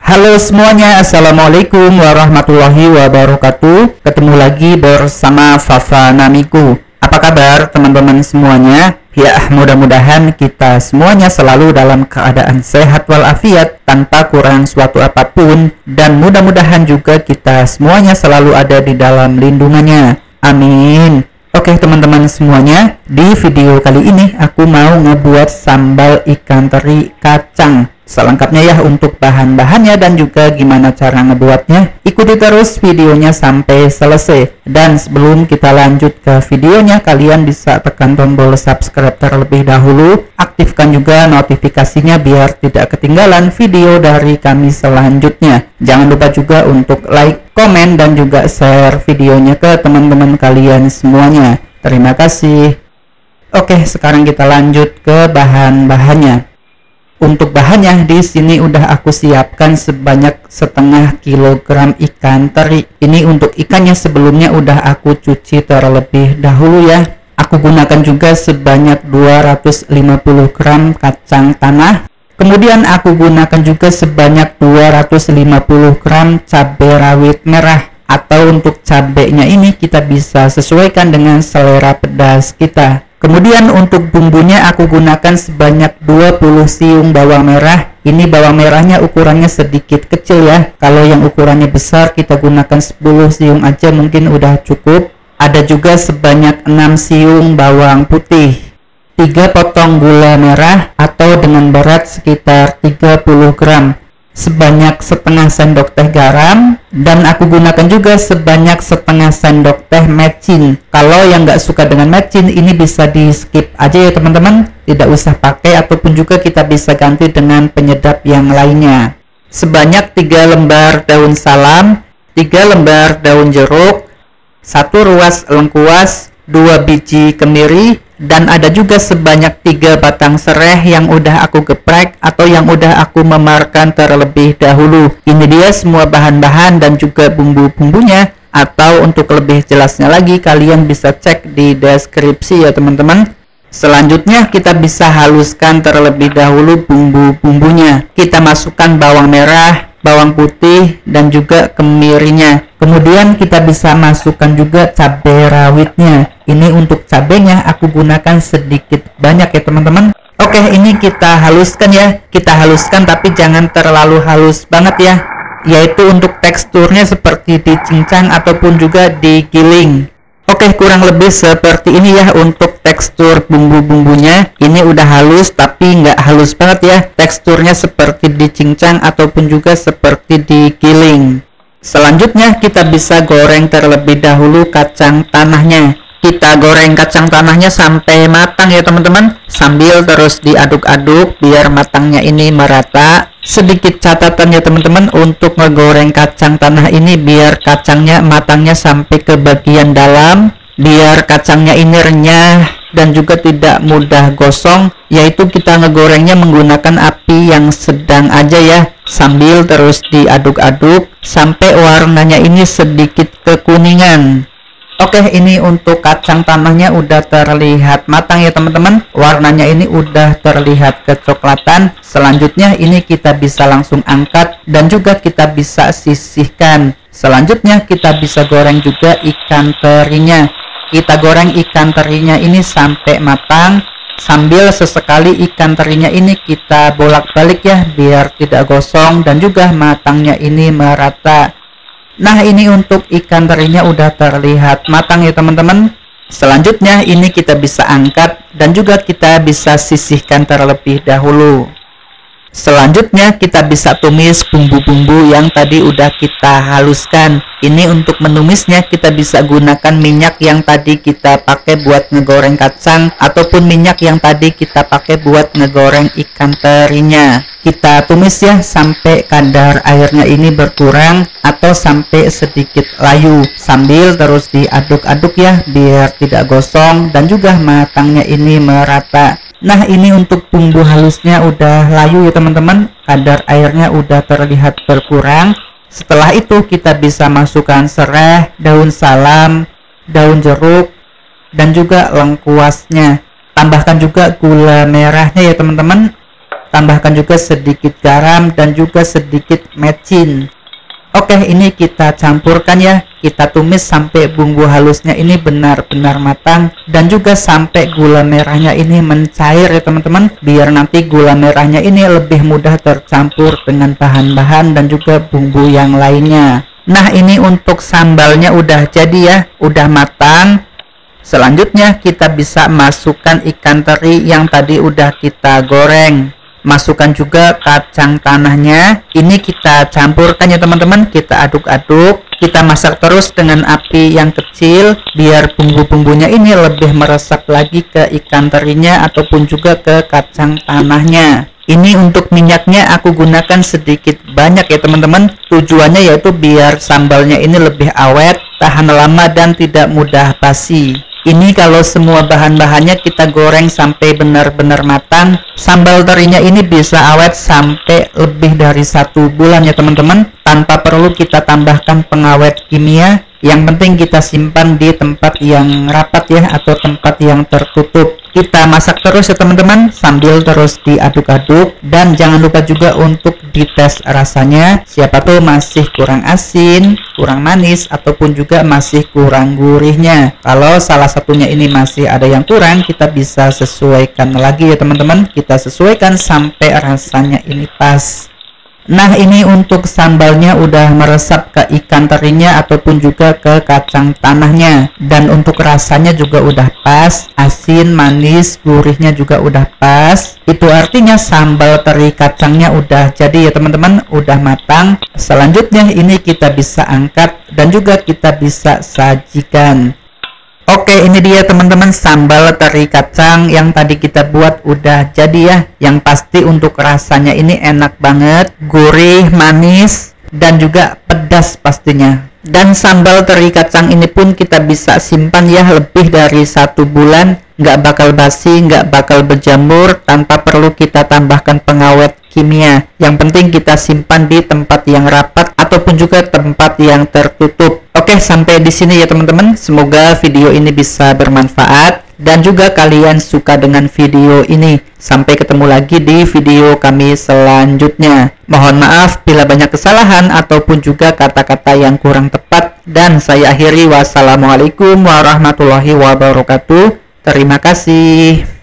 Halo semuanya, Assalamualaikum warahmatullahi wabarakatuh. Ketemu lagi bersama Fafa Namiku. Apa kabar teman-teman semuanya? Ya, mudah-mudahan kita semuanya selalu dalam keadaan sehat walafiat tanpa kurang suatu apapun, dan mudah-mudahan juga kita semuanya selalu ada di dalam lindungannya. Amin. Oke teman-teman semuanya, di video kali ini aku mau ngebuat sambal ikan teri kacang. Selengkapnya ya untuk bahan-bahannya dan juga gimana cara ngebuatnya. Ikuti terus videonya sampai selesai. Dan sebelum kita lanjut ke videonya, kalian bisa tekan tombol subscribe terlebih dahulu. Aktifkan juga notifikasinya biar tidak ketinggalan video dari kami selanjutnya. Jangan lupa juga untuk like, komen, dan juga share videonya ke teman-teman kalian semuanya. Terima kasih. Oke, sekarang kita lanjut ke bahan-bahannya. Untuk bahannya di sini udah aku siapkan sebanyak setengah kilogram ikan teri. Ini untuk ikannya sebelumnya udah aku cuci terlebih dahulu ya. Aku gunakan juga sebanyak 250 gram kacang tanah. Kemudian aku gunakan juga sebanyak 250 gram cabai rawit merah. Atau untuk cabenya ini kita bisa sesuaikan dengan selera pedas kita. Kemudian untuk bumbunya aku gunakan sebanyak 20 siung bawang merah. Ini bawang merahnya ukurannya sedikit kecil ya. Kalau yang ukurannya besar kita gunakan 10 siung aja mungkin udah cukup. Ada juga sebanyak 6 siung bawang putih. 3 potong gula merah atau dengan berat sekitar 30 gram. Sebanyak setengah sendok teh garam, dan aku gunakan juga sebanyak setengah sendok teh mecin. Kalau yang nggak suka dengan mecin ini bisa di skip aja ya teman-teman, tidak usah pakai, ataupun juga kita bisa ganti dengan penyedap yang lainnya. Sebanyak 3 lembar daun salam, 3 lembar daun jeruk, 1 ruas lengkuas, 2 biji kemiri, dan ada juga sebanyak 3 batang serai yang udah aku geprek atau yang udah aku memarkan terlebih dahulu. Ini dia semua bahan-bahan dan juga bumbu-bumbunya, atau untuk lebih jelasnya lagi kalian bisa cek di deskripsi ya teman-teman. Selanjutnya kita bisa haluskan terlebih dahulu bumbu-bumbunya. Kita masukkan bawang merah, bawang putih, dan juga kemirinya. Kemudian kita bisa masukkan juga cabai rawitnya. Ini untuk cabenya aku gunakan sedikit banyak ya teman-teman. Oke, ini kita haluskan ya. Kita haluskan tapi jangan terlalu halus banget ya. Yaitu untuk teksturnya seperti dicincang ataupun juga digiling. Oke, kurang lebih seperti ini ya untuk tekstur bumbu-bumbunya. Ini udah halus tapi nggak halus banget ya. Teksturnya seperti dicincang ataupun juga seperti digiling. Selanjutnya kita bisa goreng terlebih dahulu kacang tanahnya. Kita goreng kacang tanahnya sampai matang ya teman-teman, sambil terus diaduk-aduk biar matangnya ini merata. Sedikit catatan ya teman-teman, untuk ngegoreng kacang tanah ini biar kacangnya matangnya sampai ke bagian dalam, biar kacangnya ini renyah dan juga tidak mudah gosong, yaitu kita ngegorengnya menggunakan api yang sedang aja ya, sambil terus diaduk-aduk sampai warnanya ini sedikit kekuningan. Oke, ini untuk kacang tanahnya udah terlihat matang ya teman-teman. Warnanya ini udah terlihat kecoklatan. Selanjutnya ini kita bisa langsung angkat dan juga kita bisa sisihkan. Selanjutnya kita bisa goreng juga ikan terinya. Kita goreng ikan terinya ini sampai matang, sambil sesekali ikan terinya ini kita bolak-balik ya biar tidak gosong dan juga matangnya ini merata. Nah, ini untuk ikan terinya udah terlihat matang ya teman-teman. Selanjutnya ini kita bisa angkat dan juga kita bisa sisihkan terlebih dahulu. Selanjutnya kita bisa tumis bumbu-bumbu yang tadi udah kita haluskan. Ini untuk menumisnya kita bisa gunakan minyak yang tadi kita pakai buat ngegoreng kacang, ataupun minyak yang tadi kita pakai buat ngegoreng ikan terinya. Kita tumis ya sampai kadar airnya ini berkurang atau sampai sedikit layu, sambil terus diaduk-aduk ya biar tidak gosong dan juga matangnya ini merata. Nah, ini untuk bumbu halusnya udah layu ya teman-teman, kadar airnya udah terlihat berkurang. Setelah itu kita bisa masukkan serai, daun salam, daun jeruk, dan juga lengkuasnya. Tambahkan juga gula merahnya ya teman-teman. tambahkan juga sedikit garam dan juga sedikit mecin. Oke, ini kita campurkan ya, kita tumis sampai bumbu halusnya ini benar-benar matang dan juga sampai gula merahnya ini mencair ya teman-teman, biar nanti gula merahnya ini lebih mudah tercampur dengan bahan-bahan dan juga bumbu yang lainnya. Nah, ini untuk sambalnya udah jadi ya, udah matang. Selanjutnya kita bisa masukkan ikan teri yang tadi udah kita goreng. Masukkan juga kacang tanahnya. Ini kita campurkan ya teman-teman, kita aduk-aduk. Kita masak terus dengan api yang kecil biar bumbu-bumbunya ini lebih meresap lagi ke ikan terinya ataupun juga ke kacang tanahnya. Ini untuk minyaknya aku gunakan sedikit banyak ya teman-teman. Tujuannya yaitu biar sambalnya ini lebih awet, tahan lama dan tidak mudah basi. Ini kalau semua bahan-bahannya kita goreng sampai benar-benar matang, sambal terinya ini bisa awet sampai lebih dari 1 bulan ya teman-teman, tanpa perlu kita tambahkan pengawet kimia. Yang penting kita simpan di tempat yang rapat ya, atau tempat yang tertutup. Kita masak terus ya teman-teman, sambil terus diaduk-aduk. Dan jangan lupa juga untuk dites rasanya, siapa tuh masih kurang asin, kurang manis, ataupun juga masih kurang gurihnya. Kalau salah satunya ini masih ada yang kurang, kita bisa sesuaikan lagi ya teman-teman. Kita sesuaikan sampai rasanya ini pas. Nah, ini untuk sambalnya udah meresap ke ikan terinya ataupun juga ke kacang tanahnya. Dan untuk rasanya juga udah pas, asin, manis, gurihnya juga udah pas. Itu artinya sambal teri kacangnya udah jadi ya teman-teman, udah matang. Selanjutnya ini kita bisa angkat dan juga kita bisa sajikan. Oke, ini dia teman-teman sambal teri kacang yang tadi kita buat udah jadi ya. Yang pasti untuk rasanya ini enak banget, gurih, manis, dan juga pedas pastinya. Dan sambal teri kacang ini pun kita bisa simpan ya lebih dari 1 bulan. Nggak bakal basi, nggak bakal berjamur, tanpa perlu kita tambahkan pengawet kimia. Yang penting kita simpan di tempat yang rapat ataupun juga tempat yang tertutup. Oke, sampai di sini ya teman-teman. Semoga video ini bisa bermanfaat dan juga kalian suka dengan video ini. Sampai ketemu lagi di video kami selanjutnya. Mohon maaf bila banyak kesalahan ataupun juga kata-kata yang kurang tepat. Dan saya akhiri, wassalamualaikum warahmatullahi wabarakatuh. Terima kasih.